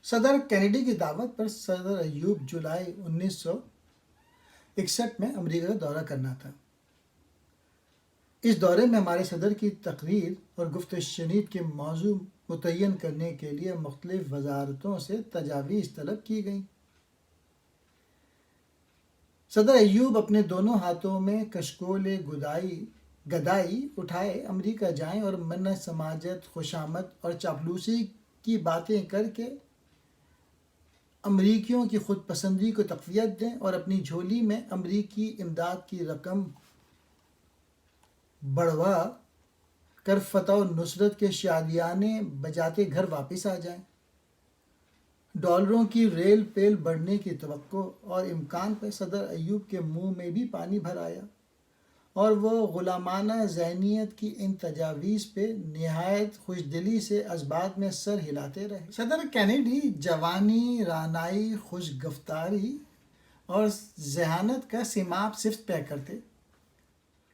صدر کینیڈی کی دعوت پر صدر ایوب جولائی 1961 میں امریکہ کا دورہ کرنا تھا۔ اس دورے میں ہمارے صدر کی تقریر اور گفت و شنید کے موضوع متعین کرنے کے لیے مختلف وزارتوں سے تجاویز طلب کی گئیں۔ صدر ایوب اپنے دونوں ہاتھوں میں کشکول گدائی اٹھائے امریکہ جائیں اور منت سماجت، خوشامد اور چاپلوسی کی باتیں کر کے امریکیوں کی خود پسندی کو تقویت دیں اور اپنی جھولی میں امریکی امداد کی رقم بڑھوا کر فتح و نصرت کے شادیانے بجاتے گھر واپس آ جائیں۔ ڈالروں کی ریل پیل بڑھنے کی توقع اور امکان پر صدر ایوب کے منہ میں بھی پانی بھر آیا اور وہ غلامانہ ذہنیت کی ان تجاویز پہ نہایت خوشدلی سے اسبات میں سر ہلاتے رہے۔ صدر کینیڈی جوانی، رعنائی، خوش گفتاری اور ذہانت کا سیماب صفت پہ کرتے۔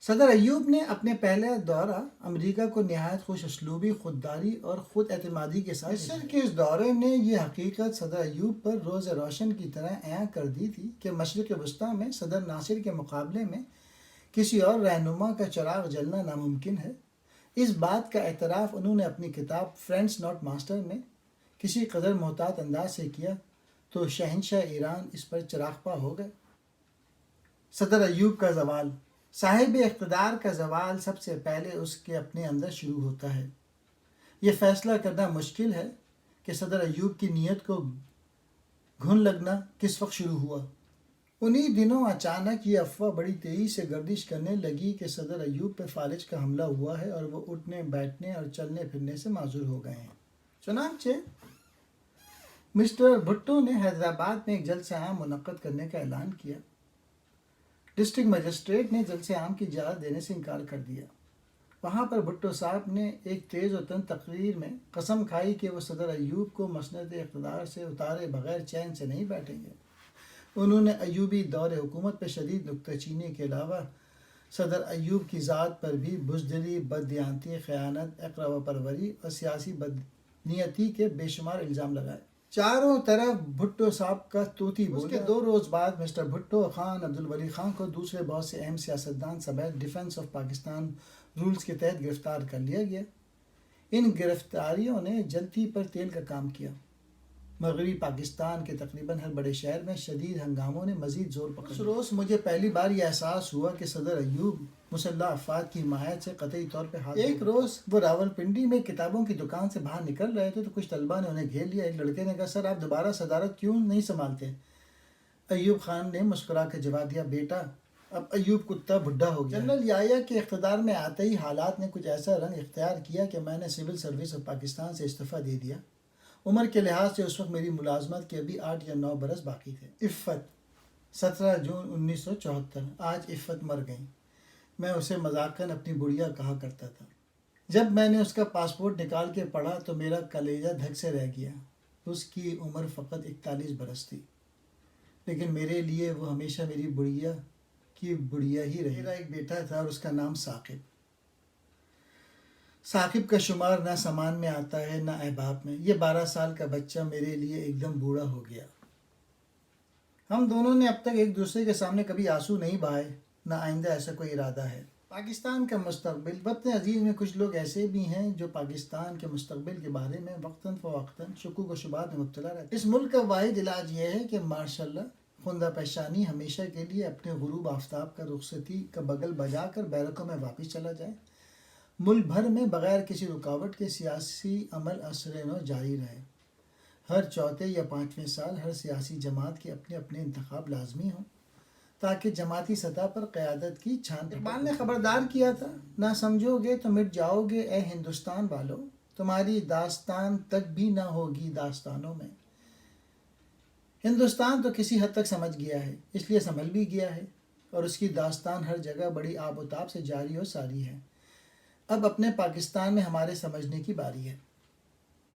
صدر ایوب نے اپنے پہلے دورہ امریکہ کو نہایت خوش اسلوبی، خودداری اور خود اعتمادی کے ساتھ مصر کے اس دورے نے یہ حقیقت صدر ایوب پر روز روشن کی طرح عیاں کر دی تھی کہ مشرق وسطیٰ میں صدر ناصر کے مقابلے میں کسی اور رہنما کا چراغ جلنا ناممکن ہے۔ اس بات کا اعتراف انہوں نے اپنی کتاب فرینڈز ناٹ ماسٹر میں کسی قدر محتاط انداز سے کیا تو شہنشاہ ایران اس پر چراغپا ہو گئے۔ صدر ایوب کا زوال۔ صاحب اقتدار کا زوال سب سے پہلے اس کے اپنے اندر شروع ہوتا ہے۔ یہ فیصلہ کرنا مشکل ہے کہ صدر ایوب کی نیت کو گھن لگنا کس وقت شروع ہوا۔ انہی دنوں اچانک یہ افواہ بڑی تیزی سے گردش کرنے لگی کہ صدر ایوب پہ فالج کا حملہ ہوا ہے اور وہ اٹھنے بیٹھنے اور چلنے پھرنے سے معذور ہو گئے ہیں۔ چنانچہ مسٹر بھٹو نے حیدرآباد میں ایک جلسہ عام منعقد کرنے کا اعلان کیا۔ ڈسٹرکٹ مجسٹریٹ نے جلسہ عام کی اجازت دینے سے انکار کر دیا۔ وہاں پر بھٹو صاحب نے ایک تیز و تند تقریر میں قسم کھائی کہ وہ صدر ایوب کو مسند اقتدار سے اتارے بغیر چین سے نہیں بیٹھیں گے۔ انہوں نے ایوبی دور حکومت پر شدید نکتہ چینی کے علاوہ صدر ایوب کی ذات پر بھی بزدلی، بددیانتی، خیانت، اقربا پروری اور سیاسی بدنیتی کے بے شمار الزام لگائے۔ چاروں طرف بھٹو صاحب کا طوطی بول گیا۔ 2 روز بعد مسٹر بھٹو خان عبدالولی خان کو دوسرے بہت سے اہم سیاستدان سمیت ڈیفنس آف پاکستان رولز کے تحت گرفتار کر لیا گیا۔ ان گرفتاریوں نے جلتی پر تیل کا کام کیا۔ مغربی پاکستان کے تقریباً ہر بڑے شہر میں شدید ہنگاموں نے مزید زور پکڑ لیا۔ اس روز مجھے پہلی بار یہ احساس ہوا کہ صدر ایوب مسلح افواج کی حمایت سے قطعی طور پہ ہاتھ۔ ایک روز وہ راولپنڈی میں کتابوں کی دکان سے باہر نکل رہے تھے تو کچھ طلباء نے انہیں گھیر لیا۔ ایک لڑکے نے کہا، سر آپ دوبارہ صدارت کیوں نہیں سنبھالتے؟ ایوب خان نے مسکرا کر جواب دیا، بیٹا اب ایوب کتا بڈھا ہو گیا۔ جنرل یحییٰ کے اقتدار میں آتے ہی حالات نے کچھ ایسا رنگ اختیار کیا کہ میں نے سول سروس آف پاکستان سے استعفیٰ دے دیا۔ عمر کے لحاظ سے اس وقت میری ملازمت کے ابھی 8 یا 9 برس باقی تھے۔ عفت 17 جون 1974۔ آج عفت مر گئیں۔ میں اسے مذاقاً اپنی بڑھیا کہا کرتا تھا۔ جب میں نے اس کا پاسپورٹ نکال کے پڑھا تو میرا کلیجہ دھک سے رہ گیا۔ اس کی عمر فقط 41 برس تھی، لیکن میرے لیے وہ ہمیشہ میری بڑھیا کی بڑھیا ہی رہی۔ میرا ایک بیٹا تھا اور اس کا نام ثاقب۔ ثاقب کا شمار نہ سامان میں آتا ہے نہ احباب میں۔ یہ 12 سال کا بچہ میرے لیے ایک دم بوڑھا ہو گیا۔ ہم دونوں نے اب تک ایک دوسرے کے سامنے کبھی آنسو نہیں بہائے، نہ آئندہ ایسا کوئی ارادہ ہے۔ پاکستان کا مستقبل۔ وطن عزیز میں کچھ لوگ ایسے بھی ہیں جو پاکستان کے مستقبل کے بارے میں وقتاً فوقتاً شکوک و شبہات میں مبتلا رہتے ہیں۔ اس ملک کا واحد علاج یہ ہے کہ ماشاءاللہ خندہ پیشانی ہمیشہ کے لیے اپنے غروب آفتاب کا رخصتی کا بغل بجا کر بیرکوں میں واپس چلا جائے۔ ملک بھر میں بغیر کسی رکاوٹ کے سیاسی عمل عصر نو جاری رہے۔ ہر چوتھے یا 5ویں سال ہر سیاسی جماعت کے اپنے اپنے انتخاب لازمی ہوں تاکہ جماعتی سطح پر قیادت کی چھان۔ اقبال نے خبردار کیا تھا، نہ سمجھو گے تو مٹ جاؤ گے اے ہندوستان والو، تمہاری داستان تک بھی نہ ہوگی داستانوں میں۔ ہندوستان تو کسی حد تک سمجھ گیا ہے، اس لیے سنبھل بھی گیا ہے اور اس کی داستان ہر جگہ بڑی آب و تاب سے جاری و ساری ہے۔ اب اپنے پاکستان میں ہمارے سمجھنے کی باری ہے۔